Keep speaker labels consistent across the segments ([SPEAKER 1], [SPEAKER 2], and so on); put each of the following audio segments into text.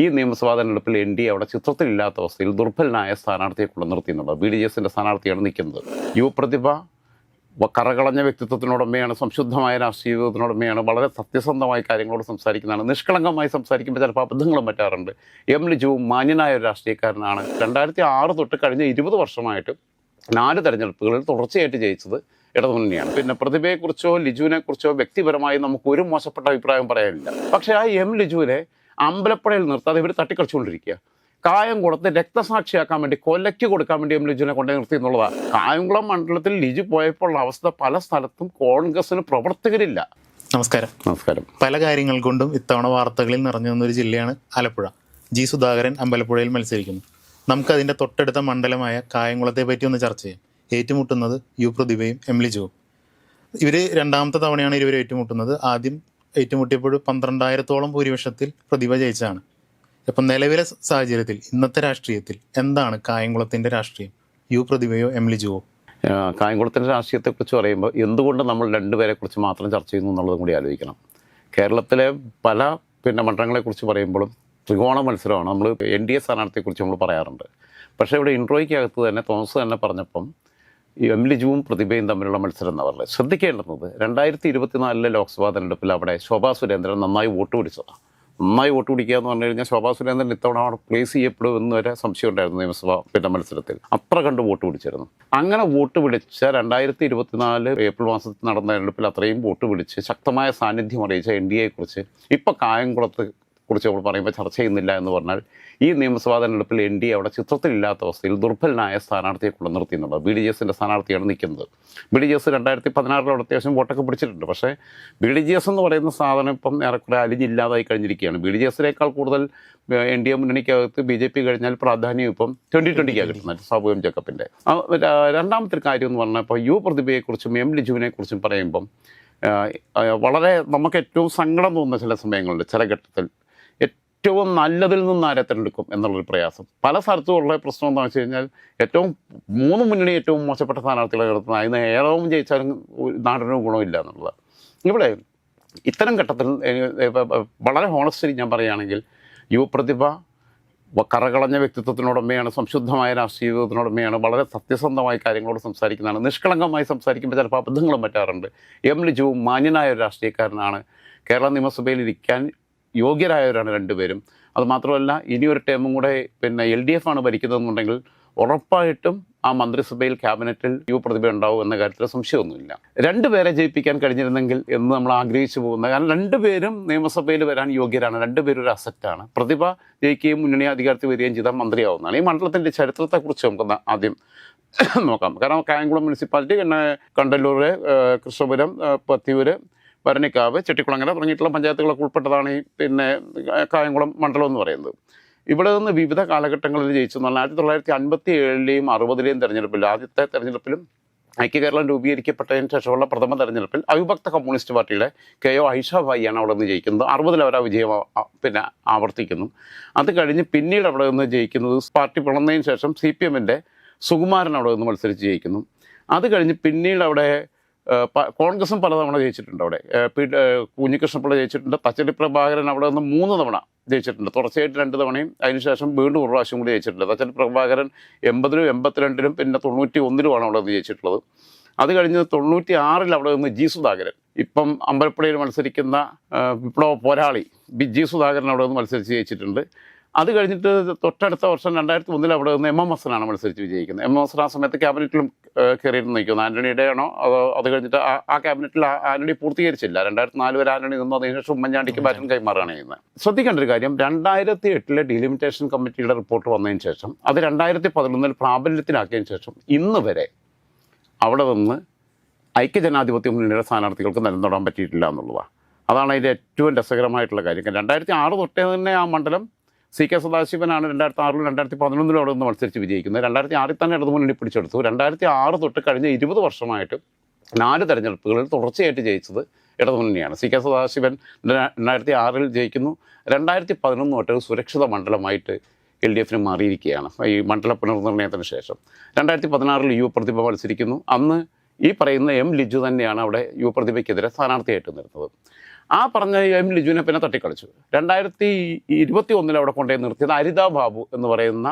[SPEAKER 1] ഈ നിയമസഭാ തെരഞ്ഞെടുപ്പിൽ എൻ ഡി എ അവിടെ ചിത്രത്തിലില്ലാത്ത അവസ്ഥയിൽ ദുർബലനായ സ്ഥാനാർത്ഥിയെ കൊണ്ടുനിർത്തി എന്നുള്ളത്. ബി ഡി ജെ എസിൻ്റെ സ്ഥാനാർത്ഥിയാണ് നിൽക്കുന്നത്. പ്രതിഭ കറകളഞ്ഞ വ്യക്തിത്വത്തിനോടൊമ്മയാണ്, സംശുദ്ധമായ രാഷ്ട്രീയ ജീവിതത്തിനോടൊമ്മയാണ്, വളരെ സത്യസന്ധമായ കാര്യങ്ങളോട് സംസാരിക്കുന്നതാണ്. നിഷ്കളങ്കമായി സംസാരിക്കുമ്പോൾ ചിലപ്പോൾ അബദ്ധങ്ങളും പറ്റാറുണ്ട്. ലിജുവും മാന്യനായ ഒരു രാഷ്ട്രീയക്കാരനാണ്. 2006 തൊട്ട് കഴിഞ്ഞ 20 വർഷമായിട്ട് 4 തെരഞ്ഞെടുപ്പുകളിൽ തുടർച്ചയായിട്ട് ജയിച്ചത് ഇടതുമുന്നണിയാണ്. പിന്നെ പ്രതിഭയെക്കുറിച്ചോ ലിജുവിനെക്കുറിച്ചോ വ്യക്തിപരമായി നമുക്ക് ഒരു മോശപ്പെട്ട അഭിപ്രായം പറയാനില്ല. പക്ഷേ ആ ലിജുവിനെ അമ്പലപ്പുഴയിൽ നിർത്താതെ ഇവർ തട്ടിക്കളിച്ചുകൊണ്ടിരിക്കുക. കായംകുളത്ത് രക്തസാക്ഷിയാക്കാൻ വേണ്ടി, കൊലയ്ക്ക് കൊടുക്കാൻ വേണ്ടി ലിജുവിനെ കൊണ്ടു നിർത്തി എന്നുള്ളതാണ്. കായംകുളം മണ്ഡലത്തിൽ ലിജു പോയപ്പോൾ അവസ്ഥ പല സ്ഥലത്തും കോൺഗ്രസിന് പ്രവർത്തകരില്ല.
[SPEAKER 2] നമസ്കാരം. പല കാര്യങ്ങൾ കൊണ്ടും ഇത്തവണ വാർത്തകളിൽ നിറഞ്ഞു നിന്നൊരു ജില്ലയാണ് ആലപ്പുഴ. ജി സുധാകരൻ അമ്പലപ്പുഴയിൽ മത്സരിക്കുന്നു. നമുക്കതിൻ്റെ തൊട്ടടുത്ത മണ്ഡലമായ കായംകുളത്തെ പറ്റി ഒന്ന് ചർച്ച ചെയ്യാം. ഏറ്റുമുട്ടുന്നത് പ്രതിഭയും ലിജുവും. ഇവർ രണ്ടാമത്തെ തവണയാണ് ഇവർ ഏറ്റുമുട്ടുന്നത്. ആദ്യം ഏറ്റുമുട്ടിയപ്പോൾ 12,000-ഓളം ഭൂരിപക്ഷത്തിൽ പ്രതിഭ ജയിച്ചാണ്. ഇപ്പം നിലവിലെ സാഹചര്യത്തിൽ ഇന്നത്തെ രാഷ്ട്രീയത്തിൽ എന്താണ് കായംകുളത്തിൻ്റെ രാഷ്ട്രീയം? പ്രതിഭയോ ലിജുവോ?
[SPEAKER 1] കായംകുളത്തിൻ്റെ രാഷ്ട്രീയത്തെക്കുറിച്ച് പറയുമ്പോൾ എന്തുകൊണ്ട് നമ്മൾ രണ്ടുപേരെക്കുറിച്ച് മാത്രം ചർച്ച ചെയ്യുന്നു എന്നുള്ളതും കൂടി ആലോചിക്കണം. കേരളത്തിലെ പല മണ്ഡലങ്ങളെക്കുറിച്ച് പറയുമ്പോഴും ത്രികോണ മത്സരമാണ്. നമ്മൾ എൻ ഡി എ സ്ഥാനാർത്ഥിയെക്കുറിച്ച് നമ്മൾ പറയാറുണ്ട്. പക്ഷേ ഇവിടെ ഇൻട്രോയ്ക്കകത്ത് തന്നെ തോമസ് തന്നെ പറഞ്ഞപ്പം ലിജുവും പ്രതിഭയും തമ്മിലുള്ള മത്സരം എന്ന് പറഞ്ഞത് ശ്രദ്ധിക്കേണ്ടുന്നത് 2024 ലോക്സഭാ തെരഞ്ഞെടുപ്പിൽ അവിടെ ശോഭാ സുരേന്ദ്രൻ നന്നായി വോട്ട് പിടിച്ചതാണ്. നന്നായി വോട്ട് പിടിക്കുക എന്ന് പറഞ്ഞു കഴിഞ്ഞാൽ ശോഭാ സുരേന്ദ്രൻ ഇത്തവണ അവിടെ പ്ലേസ് ചെയ്യപ്പെടും എന്ന് വരെ സംശയം ഉണ്ടായിരുന്നു നിയമസഭാ മത്സരത്തിൽ. അത്ര കണ്ട് വോട്ട് പിടിച്ചിരുന്നു. അങ്ങനെ വോട്ട് പിടിച്ച 2024 ഏപ്രിൽ മാസത്തിൽ നടന്ന തെരഞ്ഞെടുപ്പിൽ അത്രയും വോട്ട് പിടിച്ച് ശക്തമായ സാന്നിധ്യം അറിയിച്ച എൻ ഡി എയെക്കുറിച്ച് ഇപ്പം കായംകുളത്തെ കുറിച്ച് നമ്മൾ പറയുമ്പോൾ ചർച്ച ചെയ്യുന്നില്ല എന്ന് പറഞ്ഞാൽ ഈ നിയമസഭാ തെരഞ്ഞെടുപ്പിൽ എൻ ഡി എ അവിടെ ചിത്രത്തിലില്ലാത്ത അവസ്ഥയിൽ ദുർബലനായ സ്ഥാനാർത്ഥിയെ കൊണ്ടുനിർത്തി എന്നുള്ളത്. ബി ഡി ജെ എസിൻ്റെ സ്ഥാനാർത്ഥിയാണ് നിൽക്കുന്നത്. ബി ഡി ജെ എസ് 2016 അത്യാവശ്യം വോട്ടൊക്കെ പിടിച്ചിട്ടുണ്ട്. പക്ഷേ ബി ഡി ജെ എസ് എന്ന് പറയുന്ന സാധനം ഇപ്പം ഏറെക്കുറെ അലിഞ്ഞില്ലാതായി കഴിഞ്ഞിരിക്കുകയാണ്. ബി ഡി ജെ എസിനേക്കാൾ കൂടുതൽ എൻ ഡി എ മുന്നണിക്കകത്ത് ബി ജെ പി കഴിഞ്ഞാൽ പ്രാധാന്യം ഇപ്പം 2020 കിട്ടുന്നത് സാബു ജേക്കബിൻ്റെ. രണ്ടാമത്തെ കാര്യം എന്ന് പറഞ്ഞാൽ ഇപ്പോൾ പ്രതിഭയെക്കുറിച്ചും ലിജുവിനെക്കുറിച്ചും പറയുമ്പം വളരെ നമുക്ക് ഏറ്റവും സങ്കടം തോന്നുന്ന ചില സമയങ്ങളുണ്ട്. ചില ഘട്ടത്തിൽ ഏറ്റവും നല്ലതിൽ നിന്ന് ആരെ തിരഞ്ഞെടുക്കും എന്നുള്ളൊരു പ്രയാസം. പല സ്ഥലത്തുമുള്ള പ്രശ്നം എന്താണെന്ന് വെച്ച് കഴിഞ്ഞാൽ മൂന്ന് മുന്നണി ഏറ്റവും മോശപ്പെട്ട സ്ഥാനാർത്ഥികളെ നിർത്തുന്നത് അതിന് ഏറവും ജയിച്ചാലും നാടിനും ഗുണമില്ല എന്നുള്ളത്. ഇവിടെ ഇത്തരം ഘട്ടത്തിൽ വളരെ ഹോണസ്റ്റലി ഞാൻ പറയുകയാണെങ്കിൽ പ്രതിഭ കറകളഞ്ഞ വ്യക്തിത്വത്തിനോടൊമ്മയാണ്, സംശുദ്ധമായ രാഷ്ട്രീയ ജീവിതത്തിനോടൊമ്മയാണ്, വളരെ സത്യസന്ധമായ കാര്യങ്ങളോട് സംസാരിക്കുന്നതാണ്. നിഷ്കളങ്കമായി സംസാരിക്കുമ്പോൾ ചിലപ്പോൾ അബദ്ധങ്ങളും പറ്റാറുണ്ട്. ലിജുവും മാന്യനായ ഒരു രാഷ്ട്രീയക്കാരനാണ്. കേരള നിയമസഭയിൽ ഇരിക്കാൻ യോഗ്യരായവരാണ് രണ്ടുപേരും. അതുമാത്രമല്ല ഇനിയൊരു ടേമും കൂടെ LDF ആണ് ഭരിക്കുന്നതെന്നുണ്ടെങ്കിൽ ഉറപ്പായിട്ടും ആ മന്ത്രിസഭയിൽ ക്യാബിനറ്റിൽ പ്രതിഭ ഉണ്ടാവും എന്ന കാര്യത്തിൽ സംശയമൊന്നുമില്ല. രണ്ടുപേരെ ജയിപ്പിക്കാൻ കഴിഞ്ഞിരുന്നെങ്കിൽ എന്ന് നമ്മൾ ആഗ്രഹിച്ചു പോകുന്നത്. കാരണം രണ്ടുപേരും നിയമസഭയിൽ വരാൻ യോഗ്യരാണ്. രണ്ടുപേരും ഒരു അസറ്റാണ്. പ്രതിഭ ജയിക്കുകയും മുന്നണി അധികാരത്തിൽ വരികയും ചെയ്താൽ മന്ത്രിയാവുന്നതാണ്. ഈ മണ്ഡലത്തിൻ്റെ ചരിത്രത്തെക്കുറിച്ച് നമുക്ക് ആദ്യം നോക്കാം. കാരണം കായംകുളം മുനിസിപ്പാലിറ്റി, കണ്ടല്ലൂർ, കൃഷ്ണപുരം, പത്തിയൂർ, ഭരണിക്കാവ്, ചെട്ടിക്കുളങ്ങര തുടങ്ങിയിട്ടുള്ള പഞ്ചായത്തുകളൊക്കെ ഉൾപ്പെട്ടതാണ് ഈ കായംകുളം മണ്ഡലം എന്ന് പറയുന്നത്. ഇവിടെ നിന്ന് വിവിധ കാലഘട്ടങ്ങളിൽ ജയിച്ചു എന്ന് പറഞ്ഞാൽ 1957-ലെയും 60-ലെയും തെരഞ്ഞെടുപ്പിൽ, ആദ്യത്തെ തെരഞ്ഞെടുപ്പിലും ഐക്യകേരളം രൂപീകരിക്കപ്പെട്ടതിന് ശേഷമുള്ള പ്രഥമ തെരഞ്ഞെടുപ്പിൽ അവിഭക്ത കമ്മ്യൂണിസ്റ്റ് പാർട്ടിയുടെ KO ഐഷ ഭായിയാണ് അവിടെ നിന്ന് ജയിക്കുന്നത്. 60-ൽ അവർ ആ വിജയം ആവർത്തിക്കുന്നു. അത് കഴിഞ്ഞ് പിന്നീട് അവിടെ നിന്ന് ജയിക്കുന്നത് പാർട്ടി പിളർന്നതിന് ശേഷം CPM-ൻ്റെ സുകുമാരൻ അവിടെ നിന്ന് മത്സരിച്ച് ജയിക്കുന്നു. അത് കഴിഞ്ഞ് പിന്നീട് അവിടെ കോൺഗ്രസും പലതവണ ജയിച്ചിട്ടുണ്ട്. അവിടെ കുഞ്ഞികൃഷ്ണപിള്ള ജയിച്ചിട്ടുണ്ട്. തച്ചടി പ്രഭാകരൻ അവിടെ നിന്ന് 3 തവണ ജയിച്ചിട്ടുണ്ട്. തുടർച്ചയായിട്ട് 2 തവണയും അതിനുശേഷം വീണ്ടും ഒരു പ്രാവശ്യം കൂടി ജയിച്ചിട്ടുണ്ട്. തച്ചടി പ്രഭാകരൻ 80-ലും 82-ലും പിന്നെ 91-ലുമാണ് അവിടെ നിന്ന് ജയിച്ചിട്ടുള്ളത്. അത് കഴിഞ്ഞ് 96-ൽ അവിടെ നിന്ന് ജി സുധാകരൻ, ഇപ്പം അമ്പലപ്പുഴയിൽ മത്സരിക്കുന്ന വിപ്ലവ പോരാളി ജി സുധാകരൻ അവിടെ നിന്ന് മത്സരിച്ച് ജയിച്ചിട്ടുണ്ട്. അത് കഴിഞ്ഞിട്ട് തൊട്ടടുത്ത വർഷം 2001-ൽ അവിടെ നിന്ന് MMS മത്സരിച്ച് വിജയിക്കുന്നത്. MMS ആ സമയത്ത് ക്യാബിനറ്റിലും കയറിയിട്ട് നിൽക്കുന്നു. ആൻ്റണിയുടെ ആണോ അത് കഴിഞ്ഞിട്ട് ആ ക്യാബിനറ്റിൽ ആൻ്റണി പൂർത്തീകരിച്ചില്ല. 2004 വരെ ആൻ്റണി നിന്നു. അതിനുശേഷം ഉമ്മൻചാണ്ടിക്ക് ബാറ്റൺ കൈമാറുകയാണ് ചെയ്യുന്നത്. ശ്രദ്ധിക്കേണ്ട ഒരു കാര്യം, 2008-ലെ ഡീലിമിറ്റേഷൻ കമ്മിറ്റിയുടെ റിപ്പോർട്ട് വന്നതിന് ശേഷം അത് 2011-ൽ പ്രാബല്യത്തിലാക്കിയതിന് ശേഷം ഇന്ന് വരെ അവിടെ നിന്ന് ഐക്യജനാധിപത്യ മുന്നണിയുടെ സ്ഥാനാർത്ഥികൾക്ക് നിലനിർത്താൻ പറ്റിയിട്ടില്ല എന്നുള്ളതാണ്. അതാണ് അതിൻ്റെ ഏറ്റവും രസകരമായിട്ടുള്ള കാര്യം. 2006 തൊട്ടേ തന്നെ ആ മണ്ഡലം CK സദാശിവനാണ് 2006-ലും 2011-ലും അവിടെ നിന്ന് മത്സരിച്ച് വിജയിക്കുന്നത്. 2006-ൽ തന്നെ ഇടതുമുന്നണി പിടിച്ചെടുത്തു. 2006 തൊട്ട് കഴിഞ്ഞ 20 വർഷമായിട്ട് 4 തെരഞ്ഞെടുപ്പുകളിൽ തുടർച്ചയായിട്ട് ജയിച്ചത് ഇടതുമുന്നണിയാണ്. CK സദാശിവൻ 2006-ൽ ജയിക്കുന്നു. 2011 തൊട്ട് സുരക്ഷിത മണ്ഡലമായിട്ട് LDF-ന് മാറിയിരിക്കുകയാണ് ഈ മണ്ഡല പുനർനിർണയത്തിന് ശേഷം. 2016-ൽ പ്രതിഭ മത്സരിക്കുന്നു. അന്ന് ഈ പറയുന്ന ലിജു തന്നെയാണ് അവിടെ പ്രതിഭയ്ക്കെതിരെ സ്ഥാനാർത്ഥിയായിട്ട് നിരുന്നത്. ആ പറഞ്ഞ എം ലിജുവിനെ പിന്നെ തട്ടിക്കളിച്ചു. 2021 അവിടെ കൊണ്ടുപോയി നിർത്തിയത് അരിത ബാബു എന്ന് പറയുന്ന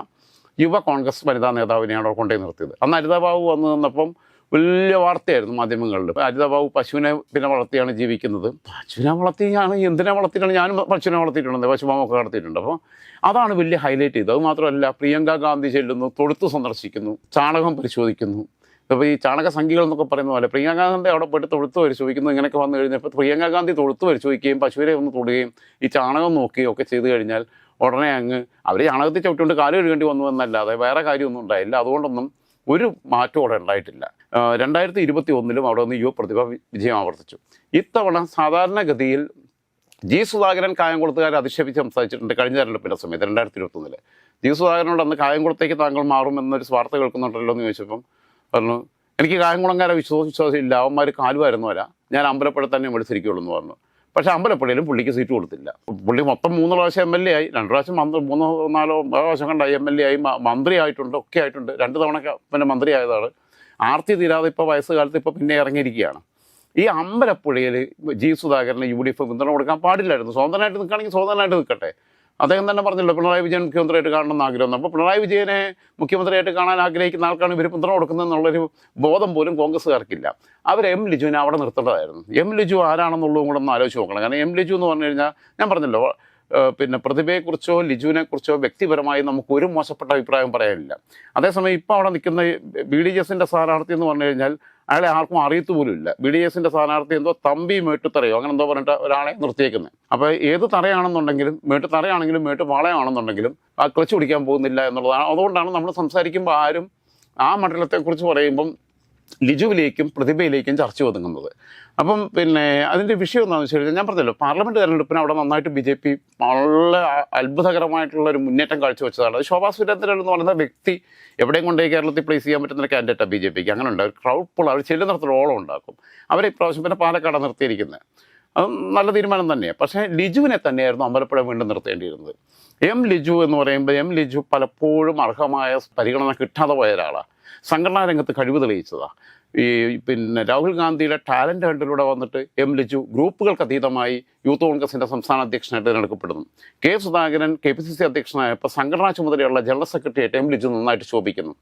[SPEAKER 1] യുവ കോൺഗ്രസ് വനിതാ നേതാവിനെയാണ് അവിടെ കൊണ്ടുപോയി നിർത്തിയത്. അന്ന് അരിത ബാബു വന്നു നിന്നപ്പം വലിയ വാർത്തയായിരുന്നു മാധ്യമങ്ങളിൽ. അരിത ബാബു പശുവിനെ പിന്നെ വളർത്തിയാണ് ജീവിക്കുന്നത്. പശുവിനെ വളർത്തിയാണ്, എന്തിനെ വളർത്തിയിട്ടാണ്, ഞാനും പശുവിനെ വളർത്തിയിട്ടുണ്ട്, പശുമാമൊക്കെ നടത്തിയിട്ടുണ്ട്. അപ്പോൾ അതാണ് വലിയ ഹൈലൈറ്റ് ചെയ്തത്. അത് മാത്രമല്ല, പ്രിയങ്ക ഗാന്ധി ചെല്ലുന്നു, തൊഴുത്ത് സന്ദർശിക്കുന്നു, ചാണകം പരിശോധിക്കുന്നു. ഇപ്പോൾ ഈ ചാണക സംഖ്യകൾ എന്നൊക്കെ പറയുന്ന പോലെ പ്രിയങ്ക ഗാന്ധി അവിടെ പോയിട്ട് തൊഴുത്ത് പരിശോധിക്കുന്നു. ഇങ്ങനെയൊക്കെ വന്നു കഴിഞ്ഞപ്പോൾ പ്രിയങ്ക ഗാന്ധി തൊഴുത്ത് പരിശോധിക്കുകയും പശുവിനെ ഒന്ന് തൊടുകയും ഈ ചാണകം നോക്കുകയും ഒക്കെ ചെയ്ത് കഴിഞ്ഞാൽ ഉടനെ അങ്ങ് അവർ ചാണകത്തിൽ ചവിട്ടുകൊണ്ട് കാല് കഴുകേണ്ടി വന്നു എന്നല്ലാതെ വേറെ കാര്യമൊന്നും ഉണ്ടായില്ല. അതുകൊണ്ടൊന്നും ഒരു മാറ്റം അവിടെ ഉണ്ടായിട്ടില്ല. 2021 അവിടെ നിന്ന് യുവ പ്രതിഭ വിജയം ആവർത്തിച്ചു. ഇത്തവണ സാധാരണഗതിയിൽ ജി സുധാകരൻ കായംകുളത്തുകാരെ അധിക്ഷേപിച്ച് സംസാരിച്ചിട്ടുണ്ട് കഴിഞ്ഞ തെരഞ്ഞെടുപ്പിൻ്റെ സമയത്ത് 2021. ജി സുധാകരനോട് അന്ന് കായംകുളത്തേക്ക് താങ്കൾ മാറുമെന്നൊരു വാർത്ത കേൾക്കുന്നുണ്ടല്ലോ എന്ന് ചോദിച്ചപ്പം പറഞ്ഞു, എനിക്ക് കായംകുളംകാരെ വിശ്വാസമില്ല, അവന്മാർ കാലുവായിരുന്നവരാ, ഞാൻ അമ്പലപ്പുഴ തന്നെ മത്സരിക്കുകയുള്ളൂ എന്ന് പറഞ്ഞു. പക്ഷേ അമ്പലപ്പുഴയിലും പുള്ളിക്ക് സീറ്റ് കൊടുത്തില്ല. പുള്ളി മൊത്തം 3 പ്രാവശ്യം MLA ആയി, 2 പ്രാവശ്യം 3-4 പ്രാവശ്യം കണ്ട MLA ആയി, മന്ത്രി ആയിട്ടുണ്ട്, ഒക്കെ ആയിട്ടുണ്ട്. 2 തവണ പിന്നെ മന്ത്രി ആയതാണ്. ആർത്തി തീരാതെ ഇപ്പോൾ വയസ്സുകാലത്ത് ഇപ്പോൾ പിന്നെ ഇറങ്ങിയിരിക്കുകയാണ്. ഈ അമ്പലപ്പുഴയിൽ ജി സുധാകരന് UDF പിന്തുണ കൊടുക്കാൻ പാടില്ലായിരുന്നു. സ്വതന്ത്രമായിട്ട് നിൽക്കുകയാണെങ്കിൽ സ്വതന്ത്രമായിട്ട് നിൽക്കട്ടെ. അദ്ദേഹം തന്നെ പറഞ്ഞല്ലോ പിണറായി വിജയൻ മുഖ്യമന്ത്രിയായിട്ട് കാണണമെന്ന് ആഗ്രഹം. അപ്പോൾ പിണറായി വിജയനെ മുഖ്യമന്ത്രിയായിട്ട് കാണാൻ ആഗ്രഹിക്കുന്ന ആൾക്കാണ് ഇവർ പിന്തുണ കൊടുക്കുന്നതെന്നുള്ളൊരു ബോധം പോലും കോൺഗ്രസ്സുകാർക്കില്ല. അവർ എം ലിജുവിനെ അവിടെ നിർത്തേണ്ടതായിരുന്നു. എം ലിജു ആരാണെന്നുള്ളതും കൂടെ ഒന്ന് ആലോചിച്ച് നോക്കണം. കാരണം എം ലിജു എന്ന് പറഞ്ഞു കഴിഞ്ഞാൽ ഞാൻ പറഞ്ഞല്ലോ, പിന്നെ പ്രതിഭയെക്കുറിച്ചോ ലിജുവിനെക്കുറിച്ചോ വ്യക്തിപരമായി നമുക്ക് ഒരു മോശപ്പെട്ട അഭിപ്രായം പറയാനില്ല. അതേസമയം ഇപ്പോൾ അവിടെ നിൽക്കുന്ന BDJസിൻ്റെ സ്ഥാനാർത്ഥി എന്ന് പറഞ്ഞു കഴിഞ്ഞാൽ അയാളെ ആർക്കും അറിയത്തു പോലും ഇല്ല. BDJസിൻ്റെ സ്ഥാനാർത്ഥി എന്തോ തമ്പി മേട്ടുത്തറയോ അങ്ങനെ എന്തോ പറഞ്ഞിട്ട് ഒരാളെ നിർത്തിയേക്കുന്നത്. അപ്പോൾ ഏത് തറയാണെന്നുണ്ടെങ്കിലും, മേട്ട് തറയാണെങ്കിലും മേട്ട് വാളയാണെന്നുണ്ടെങ്കിലും ആ ക്ലച്ച് പിടിക്കാൻ പോകുന്നില്ല എന്നുള്ളതാണ്. അതുകൊണ്ടാണ് നമ്മൾ സംസാരിക്കുമ്പോൾ ആരും ആ മണ്ഡലത്തെക്കുറിച്ച് പറയുമ്പം ലിജുവിലേക്കും പ്രതിഭയിലേക്കും ചർച്ച ഒതുങ്ങുന്നത്. അപ്പം പിന്നെ അതിൻ്റെ വിഷയം എന്താണെന്ന് വെച്ച് കഴിഞ്ഞാൽ ഞാൻ പറഞ്ഞല്ലോ, പാർലമെൻറ്റ് തെരഞ്ഞെടുപ്പിന് അവിടെ നന്നായിട്ട് BJP വളരെ അത്ഭുതകരമായിട്ടുള്ളൊരു മുന്നേറ്റം കാഴ്ചവെച്ചതാണ്. അത് ശോഭാ സുരേന്ദ്രൻ എന്ന് പറയുന്ന വ്യക്തി എവിടെയും കൊണ്ടുപോയി കേരളത്തിൽ പ്ലേസ് ചെയ്യാൻ പറ്റുന്ന കാൻഡിഡേറ്റാണ് BJPക്ക്. അങ്ങനെ ഉണ്ട്. ഒരു ക്രൗഡ് പുൾ, അവർ ചെല്ലുന്നിടത്തോളം ഓളം ഉണ്ടാക്കും. അവരെ ഇപ്രാവശ്യം പിന്നെ പാലക്കാട് നിർത്തിയിരിക്കുന്നത്. അത് നല്ല തീരുമാനം തന്നെയാണ്. പക്ഷേ ലിജുവിനെ തന്നെയായിരുന്നു അമ്പലപ്പുഴ വീണ്ടും നിർത്തേണ്ടിയിരുന്നത്. എം ലിജു എന്ന് പറയുമ്പോൾ എം ലിജു പലപ്പോഴും അർഹമായ പരിഗണന കിട്ടാതെ പോയ ഒരാളാണ്. സംഘടനാ രംഗത്ത് കഴിവ് തെളിയിച്ചതാണ്. ഈ പിന്നെ രാഹുൽ ഗാന്ധിയുടെ ടാലൻ്റ് ഹണ്ടിലൂടെ വന്നിട്ട് എം ലിജു ഗ്രൂപ്പുകൾക്ക് അതീതമായി യൂത്ത് കോൺഗ്രസിൻ്റെ സംസ്ഥാന അധ്യക്ഷനായിട്ട് തിരഞ്ഞെടുക്കപ്പെടുന്നു. കെ സുധാകരൻ KPCC അധ്യക്ഷനായപ്പോൾ സംഘടനാ ചുമതലയുള്ള ജനറൽ സെക്രട്ടറിയായിട്ട് എം ലിജു നന്നായിട്ട് ശോഭിക്കുന്നു.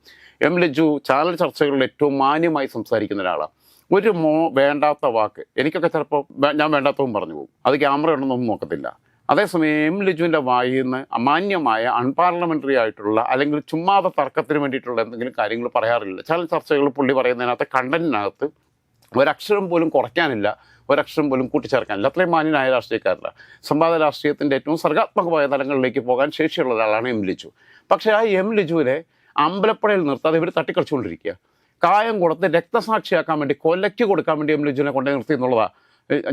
[SPEAKER 1] എം ലിജു ചാനൽ ചർച്ചകളിൽ ഏറ്റവും മാന്യമായി സംസാരിക്കുന്ന ഒരാളാണ്. ഒരു വേണ്ടാത്ത വാക്ക് എനിക്കൊക്കെ ചിലപ്പോൾ ഞാൻ വേണ്ടാത്തതും പറഞ്ഞു പോകും. അത് ക്യാമറ ഉണ്ടെന്നൊന്നും നോക്കത്തില്ല. അതേസമയം എം ലിജുവിൻ്റെ വായിൽ നിന്ന് അമാന്യമായ അൺപാർലമെൻ്ററി ആയിട്ടുള്ള അല്ലെങ്കിൽ ചുമ്മാതെ തർക്കത്തിന് വേണ്ടിയിട്ടുള്ള എന്തെങ്കിലും കാര്യങ്ങൾ പറയാറില്ല. ചില ചർച്ചകൾ പുള്ളി പറയുന്നതിനകത്ത് കണ്ടന്റിനകത്ത് ഒരക്ഷരം പോലും കുറയ്ക്കാനില്ല, ഒരക്ഷരം പോലും കൂട്ടിച്ചേർക്കാനില്ല. അത്രയും മാന്യനായ രാഷ്ട്രീയക്കാരല്ല. സംവാദ രാഷ്ട്രീയത്തിൻ്റെ ഏറ്റവും സർഗാത്മകമായ തലങ്ങളിലേക്ക് പോകാൻ ശേഷിയുള്ള ഒരാളാണ് എം ലിജു. പക്ഷേ ആ എം ലിജുവിനെ അമ്പലപ്പുഴയിൽ നിർത്താതെ ഇവർ തട്ടിക്കളിച്ചുകൊണ്ടിരിക്കുക. കായംകുളത്ത് രക്തസാക്ഷിയാക്കാൻ വേണ്ടി, കൊലയ്ക്ക് കൊടുക്കാൻ വേണ്ടി എം ലിജുവിനെ കൊണ്ടേ നിർത്തി എന്നുള്ളതാണ്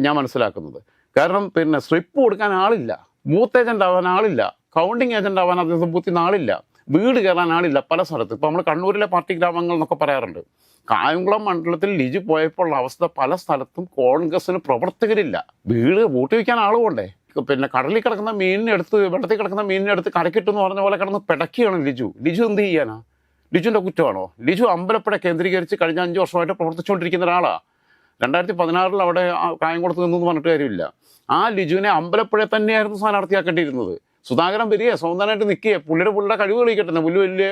[SPEAKER 1] ഞാൻ മനസ്സിലാക്കുന്നത്. കാരണം പിന്നെ സ്ലിപ്പ് കൊടുക്കാൻ ആളില്ല, ബൂത്ത് ഏജൻ്റ് ആവാൻ ആളില്ല, കൗണ്ടിങ് ഏജൻ്റ് ആവാൻ അദ്ദേഹം ബൂത്തിൽ നിന്ന് ആളില്ല, വീട് കയറാൻ ആളില്ല പല സ്ഥലത്ത്. ഇപ്പോൾ നമ്മൾ കണ്ണൂരിലെ പാർട്ടി ഗ്രാമങ്ങൾ എന്നൊക്കെ പറയാറുണ്ട്. കായംകുളം മണ്ഡലത്തിൽ ലിജു പോയപ്പോൾ ഉള്ള അവസ്ഥ പല സ്ഥലത്തും കോൺഗ്രസ്സിന് പ്രവർത്തകരില്ല, വീട് വോട്ട് വയ്ക്കാൻ ആൾ കൊണ്ടേ. പിന്നെ കടലിൽ കിടക്കുന്ന മീനിനെടുത്ത്, വെള്ളത്തിൽ കിടക്കുന്ന മീനിനെടുത്ത് കരക്കിട്ടെന്ന് പറഞ്ഞ പോലെ കിടന്ന് പിടക്കുകയാണ് ലിജു. ലിജു എന്ത് ചെയ്യാനാ? ലിജുവിൻ്റെ കുറ്റമാണോ? ലിജു അമ്പലപ്പുഴ കേന്ദ്രീകരിച്ച് കഴിഞ്ഞ 5 വർഷമായിട്ട് പ്രവർത്തിച്ചുകൊണ്ടിരിക്കുന്ന ഒരാളാണ്. 2016 അവിടെ കായംകുളത്ത് നിന്നെന്ന് പറഞ്ഞിട്ട് കാര്യമില്ല. ആ ലിജുവിനെ അമ്പലപ്പുഴ തന്നെയായിരുന്നു സ്ഥാനാർത്ഥിയാക്കേണ്ടിയിരുന്നത്. സുധാകരൻ വരിക സ്വന്തമായിട്ട് നിൽക്കുക, പുള്ളിയുടെ കഴിവ് കളിക്കട്ടെ. പുള്ളി വലിയ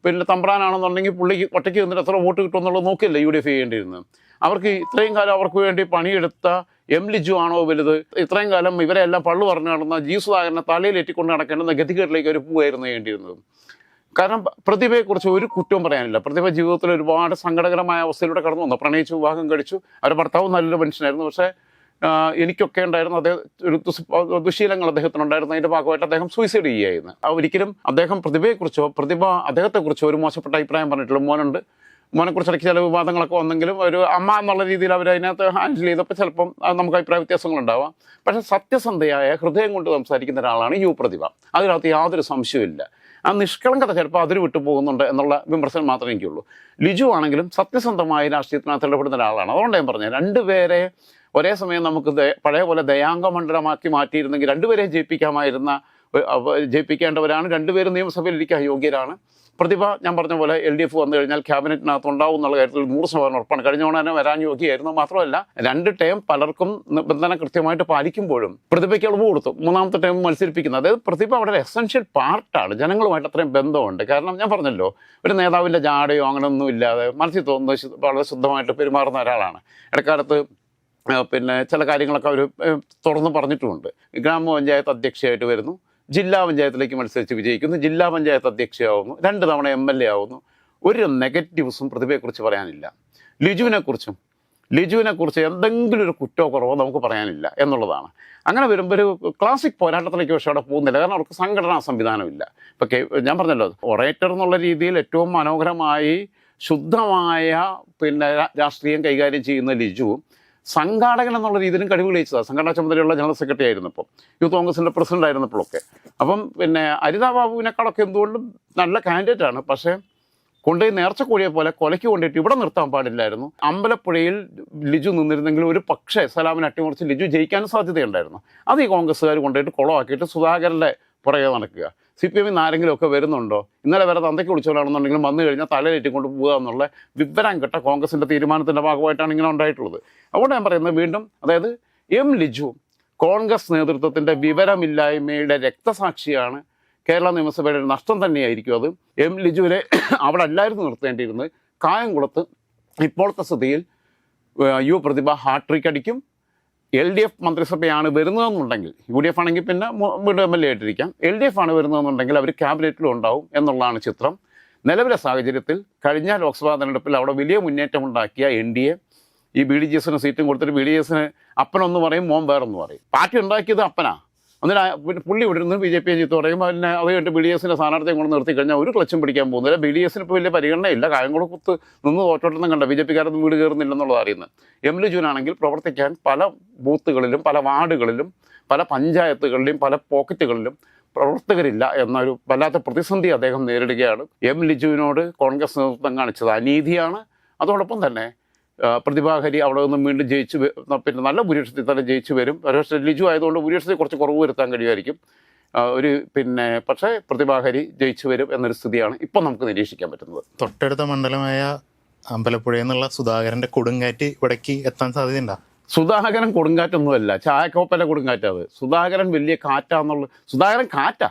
[SPEAKER 1] പിന്നെ തമ്പ്രാനാണെന്നുണ്ടെങ്കിൽ പുള്ളിക്ക് ഒറ്റയ്ക്ക് നിന്നിട്ട് എത്ര വോട്ട് കിട്ടുമെന്നുള്ളത് നോക്കിയല്ലേ UDF ചെയ്യേണ്ടിയിരുന്നത്. അവർക്ക് ഇത്രയും കാലം അവർക്ക് വേണ്ടി പണിയെടുത്ത എം ലിജു ആണോ വലുത്? ഇത്രയും കാലം ഇവരെ എല്ലാം പള്ളു പറഞ്ഞു നടന്ന ജി സുധാകരനെ തലയിലേറ്റിക്കൊണ്ട് നടക്കേണ്ടുന്ന ഗതികേട്ടിലേക്ക് അവർ പോവുകയായിരുന്നു ചെയ്യേണ്ടിയിരുന്നത്. കാരണം പ്രതിഭയെക്കുറിച്ച് ഒരു കുറ്റവും പറയാനില്ല. പ്രതിഭ ജീവിതത്തിൽ ഒരുപാട് സങ്കടകരമായ അവസ്ഥയിലൂടെ കടന്നു വന്നു. പ്രണയിച്ചു, വിവാഹം കഴിച്ചു. അവരുടെ ഭർത്താവ് നല്ലൊരു മനുഷ്യനായിരുന്നു. പക്ഷേ എനിക്കൊക്കെ ഉണ്ടായിരുന്നു അദ്ദേഹം ഒരു ദുശീലങ്ങൾ അദ്ദേഹത്തിനുണ്ടായിരുന്നു. അതിൻ്റെ ഭാഗമായിട്ട് അദ്ദേഹം സൂയിസൈഡ് ചെയ്യുകയായിരുന്നു. ഒരിക്കലും അദ്ദേഹം പ്രതിഭയെക്കുറിച്ചോ അദ്ദേഹത്തെക്കുറിച്ചോ ഒരു മോശപ്പെട്ട അഭിപ്രായം പറഞ്ഞിട്ടുള്ള മോനെക്കുറിച്ച് ഇടയ്ക്ക് ചില വിവാദങ്ങളൊക്കെ വന്നെങ്കിലും ഒരു അമ്മ എന്നുള്ള രീതിയിൽ അവർ അതിനകത്ത് ഹാൻഡിൽ ചെയ്തപ്പോൾ ചിലപ്പം നമുക്ക് അഭിപ്രായ വ്യത്യാസങ്ങളുണ്ടാവാം. പക്ഷേ സത്യസന്ധയായ ഹൃദയം കൊണ്ട് സംസാരിക്കുന്ന ഒരാളാണ് യു പ്രതിഭ. അതിനകത്ത് യാതൊരു സംശയവുമില്ല. ആ നിഷ്കളങ്കത ചിലപ്പോൾ അതിൽ വിട്ടു പോകുന്നുണ്ട് എന്നുള്ള വിമർശനം മാത്രമേ എനിക്കുള്ളൂ. ലിജു ആണെങ്കിലും സത്യസന്ധമായ രാഷ്ട്രീയത്തിനകത്ത് ഇടപെടുന്ന ഒരാളാണ്. അതുകൊണ്ട് ഞാൻ പറഞ്ഞത്, രണ്ടുപേരെ ഒരേ സമയം നമുക്ക് പഴയ പോലെ ദയാംഗ മണ്ഡലമാക്കി മാറ്റിയിരുന്നെങ്കിൽ രണ്ടുപേരെയും ജയിപ്പിക്കാമായിരുന്ന ജയിപ്പിക്കേണ്ടവരാണ്. രണ്ടുപേരും നിയമസഭയിൽ ഇരിക്കാൻ യോഗ്യരാണ്. പ്രതിഭ ഞാൻ പറഞ്ഞ പോലെ LDF വന്നു കഴിഞ്ഞാൽ ക്യാബിനറ്റിനകത്ത് ഉണ്ടാവും എന്നുള്ള കാര്യത്തിൽ 100% ഉറപ്പാണ്. കഴിഞ്ഞ തവണ തന്നെ വരാൻ യോഗ്യമായിരുന്നു. മാത്രമല്ല 2 ടേം പലർക്കും നിബന്ധന കൃത്യമായിട്ട് പാലിക്കുമ്പോഴും പ്രതിഭയ്ക്ക് ഇളവ് കൊടുത്തു 3ാമത്തെ ടേം മത്സരിപ്പിക്കുന്നത്. അതായത് പ്രതിഭ അവിടെ എസെൻഷ്യൽ പാർട്ടാണ്. ജനങ്ങളുമായിട്ട് അത്രയും ബന്ധമുണ്ട്. കാരണം ഞാൻ പറഞ്ഞല്ലോ, ഒരു നേതാവിൻ്റെ ജാടയോ അങ്ങനെയൊന്നും ഇല്ലാതെ മനസ്സിൽ തോന്നുന്നത് വളരെ ശുദ്ധമായിട്ട് പെരുമാറുന്ന ഒരാളാണ്. ഇടക്കാലത്ത് പിന്നെ ചില കാര്യങ്ങളൊക്കെ അവർ തുറന്ന് പറഞ്ഞിട്ടുമുണ്ട്. ഗ്രാമപഞ്ചായത്ത് അധ്യക്ഷയായിട്ട് വരുന്നു, ജില്ലാ പഞ്ചായത്തിലേക്ക് മത്സരിച്ച് വിജയിക്കുന്നു, ജില്ലാ പഞ്ചായത്ത് അധ്യക്ഷയാവുന്നു, 2 തവണ MLA ആവുന്നു. ഒരു നെഗറ്റീവ്സും പ്രതിഭയെക്കുറിച്ച് പറയാനില്ല. ലിജുവിനെക്കുറിച്ച് എന്തെങ്കിലും ഒരു കുറ്റോ കുറവോ നമുക്ക് പറയാനില്ല എന്നുള്ളതാണ്. അങ്ങനെ വരുമ്പോൾ ഒരു ക്ലാസിക് പോരാട്ടത്തിലേക്ക് പക്ഷേ അവിടെ പോകുന്നില്ല. കാരണം അവർക്ക് സംഘടനാ സംവിധാനമില്ല. ഇപ്പോൾ ഞാൻ പറഞ്ഞല്ലോ, ഒറേറ്റർ എന്നുള്ള രീതിയിൽ ഏറ്റവും മനോഹരമായി ശുദ്ധമായ പിന്നെ രാഷ്ട്രീയം കൈകാര്യം ചെയ്യുന്ന ലിജു സംഘാടകൻ എന്നുള്ള രീതിയിലും കഴിവ് തെളിയിച്ചതാണ്. സംഘടനാ ചുമതലയുള്ള ജനറൽ സെക്രട്ടറി ആയിരുന്നപ്പോൾ, യൂത്ത് കോൺഗ്രസിൻ്റെ പ്രസിഡന്റ് ആയിരുന്നപ്പോഴൊക്കെ. അപ്പം പിന്നെ അരിതാ ബാബുവിനേക്കാളൊക്കെ എന്തുകൊണ്ടും നല്ല കാൻഡിഡേറ്റാണ്. പക്ഷേ കൊണ്ടുപോയി നേർച്ചക്കോഴിയെ പോലെ കൊലയ്ക്ക് കൊണ്ടിട്ട് ഇവിടെ നിർത്താൻ പാടില്ലായിരുന്നു. അമ്പലപ്പുഴയിൽ ലിജു നിന്നിരുന്നെങ്കിൽ ഒരു പക്ഷേ സലാമിനെ അട്ടിമറിച്ച് ലിജു ജയിക്കാനും സാധ്യതയുണ്ടായിരുന്നു. അത് ഈ കോൺഗ്രസ്സുകാർ കൊണ്ടുപോയിട്ട് കുളമാക്കിയിട്ട് സുധാകരൻ്റെ പുറകെ നടക്കുക. CPM ആരെങ്കിലും ഒക്കെ വരുന്നുണ്ടോ, ഇന്നലെ വരെ തന്തയ്ക്ക് വിളിച്ചവരാണെന്നുണ്ടെങ്കിലും വന്നു കഴിഞ്ഞാൽ തലയിലേറ്റിക്കൊണ്ട് പോകുക എന്നുള്ള വിവരം കെട്ട കോൺഗ്രസിൻ്റെ തീരുമാനത്തിൻ്റെ ഭാഗമായിട്ടാണ് ഇങ്ങനെ ഉണ്ടായിട്ടുള്ളത്. അതുകൊണ്ട് ഞാൻ പറയുന്നത് വീണ്ടും, അതായത് ലിജു കോൺഗ്രസ് നേതൃത്വത്തിൻ്റെ വിവരമില്ലായ്മയുടെ രക്തസാക്ഷിയാണ്. കേരള നിയമസഭയുടെ ഒരു നഷ്ടം തന്നെയായിരിക്കും അത്. ലിജുവിനെ അവിടെ അല്ലായിരുന്നു നിർത്തേണ്ടിയിരുന്നത്. കായംകുളത്ത് ഇപ്പോഴത്തെ സ്ഥിതിയിൽ പ്രതിഭ ഹാട്രിക് അടിക്കും. LDF മന്ത്രിസഭയാണ് വരുന്നതെന്നുണ്ടെങ്കിൽ, UDF ആണെങ്കിൽ പിന്നെ വീണ്ടും MLA ആയിട്ടിരിക്കാം. LDF ആണ് വരുന്നതെന്നുണ്ടെങ്കിൽ അവർ ക്യാബിനറ്റിലും ഉണ്ടാവും എന്നുള്ളതാണ് ചിത്രം. നിലവിലെ സാഹചര്യത്തിൽ കഴിഞ്ഞ ലോക്സഭാ തെരഞ്ഞെടുപ്പിൽ അവിടെ വലിയ മുന്നേറ്റമുണ്ടാക്കിയ NDA ഈ BDGSന് സീറ്റും കൊടുത്തിട്ട് BDGSന് അപ്പനൊന്ന് പറയും, മോൻ വേറൊന്ന് പറയും. പാർട്ടി ഉണ്ടാക്കിയത് അപ്പനാ. എന്നിട്ട് പുള്ളി വിടുന്നത് BJP ചീത്ത പറയും. പിന്നെ അത് കഴിഞ്ഞിട്ട് BDGSൻ്റെ സ്ഥാനാർത്ഥിയെ കൊണ്ട് നിർത്തി കഴിഞ്ഞാൽ ഒരു ക്ലച്ചും പിടിക്കാൻ പോകുന്നില്ല. BDGSന് ഇപ്പോൾ വലിയ പരിഗണനയില്ല. കായംകുളത്ത് നിന്ന് തോറ്റോട്ടൊന്നും കണ്ട BJPക്കാരൊന്നും വീട് കയറുന്നില്ലെന്നുള്ളത് അറിയുന്നത്. ലിജുവിനാണെങ്കിൽ പ്രവർത്തിക്കാൻ പല ബൂത്തുകളിലും പല വാർഡുകളിലും പല പഞ്ചായത്തുകളിലും പല പോക്കറ്റുകളിലും പ്രവർത്തകരില്ല എന്നൊരു വല്ലാത്ത പ്രതിസന്ധി അദ്ദേഹം നേരിടുകയാണ്. ലിജുവിനോട് കോൺഗ്രസ് നേതൃത്വം കാണിച്ചത് അനീതിയാണ്. അതോടൊപ്പം തന്നെ പ്രതിഭാഹരി അവിടെ നിന്നും വീണ്ടും ജയിച്ച് പിന്നെ നല്ല ഭൂരിപക്ഷത്തിൽ തന്നെ ജയിച്ചു വരും. പക്ഷേ ലിജു ആയതുകൊണ്ട് ഭൂരിപക്ഷത്തിൽ കുറച്ച് കുറവ് വരുത്താൻ കഴിയുമായിരിക്കും. പക്ഷേ പ്രതിഭാഹരി ജയിച്ചു വരും എന്നൊരു സ്ഥിതിയാണ് ഇപ്പം നമുക്ക് നിരീക്ഷിക്കാൻ പറ്റുന്നത്.
[SPEAKER 2] തൊട്ടടുത്ത മണ്ഡലമായ അമ്പലപ്പുഴയിൽ നിന്നുള്ള സുധാകരൻ്റെ കൊടുങ്കാറ്റ് ഇവിടേക്ക് എത്താൻ സാധ്യതയുണ്ടോ?
[SPEAKER 1] സുധാകരൻ കൊടുങ്കാറ്റൊന്നുമല്ല, ചായക്കോപ്പൻ്റെ കൊടുങ്കാറ്റാണ്. സുധാകരൻ വലിയ സുധാകരൻ കാറ്റാ,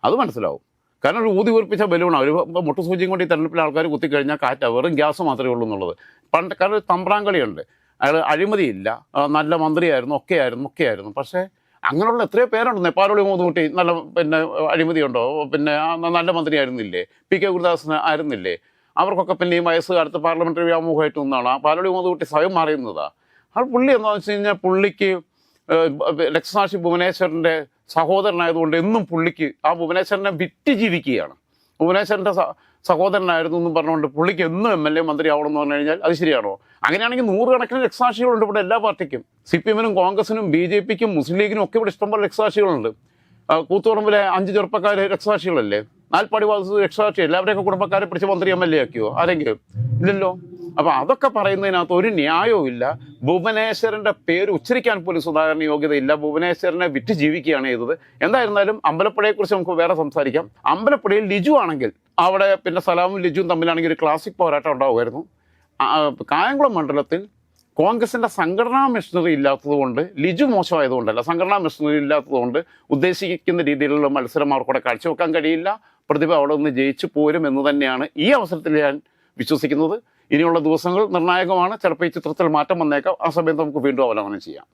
[SPEAKER 1] അത് മനസ്സിലാവും. കാരണം ഒരു ഊതി വീർപ്പിച്ച ബലൂണാണ്. ഒരു മുട്ടുസൂചിയും കൊണ്ട് ഈ തെരഞ്ഞെടുപ്പിൽ ആൾക്കാർ കുത്തിക്കഴിഞ്ഞാൽ കാറ്റാ, വെറും ഗ്യാസ് മാത്രമേ ഉള്ളൂ എന്നുള്ളത്. കാരണം ഒരു തമ്പ്രാങ്കളിയുണ്ട്. അയാൾ അഴിമതിയില്ല, നല്ല മന്ത്രിയായിരുന്നു, ഒക്കെയായിരുന്നു. പക്ഷേ അങ്ങനെയുള്ള എത്രയോ പേരുണ്ട്. നെപ്പാലോളി മൂന്നുകുട്ടി നല്ല പിന്നെ അഴിമതിയുണ്ടോ, പിന്നെ നല്ല മന്ത്രിയായിരുന്നില്ലേ? PK ഗുരുദാസന് ആയിരുന്നില്ലേ? അവർക്കൊക്കെ പിന്നെ ഈ വയസ്സുകാലത്ത് പാർലമെൻ്ററി വ്യാമോഹമായിട്ട് നിന്നാണ്. ആ പാലോളി മൂന്നുകുട്ടി സ്വയം മാറിയുന്നതാണ്. ആ പുള്ളി എന്താണെന്ന് വെച്ച് കഴിഞ്ഞാൽ പുള്ളിക്ക് രക്തസാക്ഷി ഭുവനേശ്വരൻ്റെ സഹോദരനായതുകൊണ്ട് എന്നും പുള്ളിക്ക് ആ ഭുവനേശ്വരനെ വിറ്റ് ജീവിക്കുകയാണ്. ഭുവനേശ്വരൻ്റെ സഹോദരനായിരുന്നു എന്നും പറഞ്ഞുകൊണ്ട് പുള്ളിക്ക് എന്നും MLA മന്ത്രി ആവണമെന്ന് പറഞ്ഞു കഴിഞ്ഞാൽ അത് ശരിയാണോ? അങ്ങനെയാണെങ്കിൽ 100 കണക്കിന് രക്തസാക്ഷികളുണ്ട് ഇവിടെ എല്ലാ പാർട്ടിക്കും. CPMനും കോൺഗ്രസിനും BJPക്കും മുസ്ലിം ലീഗിനും ഒക്കെ ഇവിടെ ഇഷ്ടംപോലെ രക്തസാക്ഷികളുണ്ട്. കൂത്തുപറമ്പിലെ 5 ചെറുപ്പക്കാർ രക്തസാക്ഷികളല്ലേ? നാൽപ്പാടി വാസു രക്തസാക്ഷി. എല്ലാവരെയൊക്കെ കുടുംബക്കാരെ പിടിച്ച് മന്ത്രി MLA ആക്കിയോ ആരെങ്കിലും? ഇല്ലല്ലോ. അപ്പോൾ അതൊക്കെ പറയുന്നതിനകത്ത് ഒരു ന്യായവും ഇല്ല. ഭുവനേശ്വരൻ്റെ പേര് ഉച്ചരിക്കാൻ പോലും സുധാകരന് യോഗ്യതയില്ല. ഭുവനേശ്വരനെ വിറ്റ് ജീവിക്കുകയാണ് ചെയ്തത്. എന്തായിരുന്നാലും അമ്പലപ്പുഴയെക്കുറിച്ച് നമുക്ക് വേറെ സംസാരിക്കാം. അമ്പലപ്പുഴയിൽ ലിജു ആണെങ്കിൽ അവിടെ പിന്നെ സലാമും ലിജുവും തമ്മിലാണെങ്കിൽ ഒരു ക്ലാസിക് പോരാട്ടം ഉണ്ടാവുമായിരുന്നു. കായംകുളം മണ്ഡലത്തിൽ കോൺഗ്രസിൻ്റെ സംഘടനാ മെഷീനറി ഇല്ലാത്തതുകൊണ്ട്, ലിജു മോശമായതുകൊണ്ടല്ല, സംഘടനാ മെഷീനറി ഇല്ലാത്തതുകൊണ്ട് ഉദ്ദേശിക്കുന്ന രീതിയിലുള്ള മത്സരം അവർക്കൂടെ കാഴ്ചവെക്കാൻ കഴിയില്ല. പ്രതിഭ അവിടെ നിന്ന് ജയിച്ചു പോരും എന്ന് തന്നെയാണ് ഈ അവസരത്തിൽ ഞാൻ വിശ്വസിക്കുന്നത്. ഇനിയുള്ള ദിവസങ്ങൾ നിർണായകമാണ്. ചിലപ്പോൾ ഈ ചിത്രത്തിൽ മാറ്റം വന്നേക്കാം. ആ സമയത്ത് നമുക്ക് വീണ്ടും അവലോകനം ചെയ്യാം.